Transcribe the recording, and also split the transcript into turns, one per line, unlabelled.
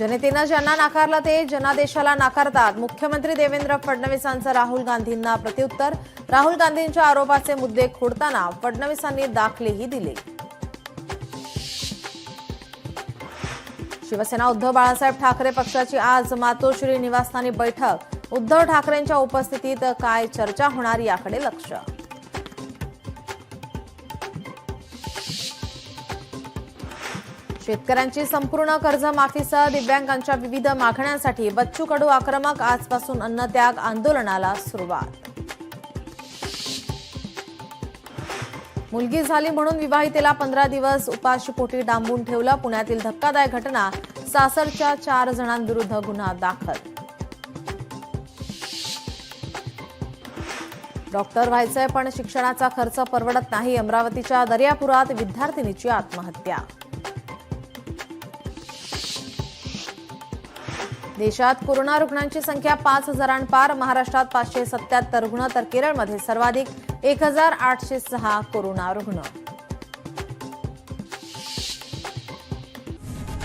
जनतेनं ज्यांना नाकारलं ते जनादेशाला नाकारतात. मुख्यमंत्री देवेंद्र फडणवीसांचं राहुल गांधींना प्रत्युत्तर. राहुल गांधींच्या आरोपाचे मुद्दे खोडताना फडणवीसांनी दाखलेही दिले. शिवसेना उद्धव बाळासाहेब ठाकरे पक्षाची आज मातोश्री निवासस्थानी बैठक. उद्धव ठाकरेंच्या उपस्थितीत काय चर्चा होणार याकडे लक्ष. शेतकऱ्यांची संपूर्ण कर्जमाफीसह दिव्यांगांच्या विविध मागण्यांसाठी बच्चू कडू आक्रमक. आजपासून अन्नत्याग आंदोलनाला सुरुवात. मुलगी झाली म्हणून विवाहितेला 15 दिवस उपाशीपोटी डांबून ठेवलं. पुण्यातील धक्कादायक घटना. सासरच्या 4 जणांविरुद्ध गुन्हा दाखल. डॉक्टर व्हायचंय पण शिक्षणाचा खर्च परवडत नाही. अमरावतीच्या दर्यापुरात विद्यार्थिनीची आत्महत्या. देशात कोरोना रुग्णांची संख्या 5,000पार. महाराष्ट्रात 577 रुग्ण तर केरळमध्ये सर्वाधिक 1,806 कोरोना रुग्ण.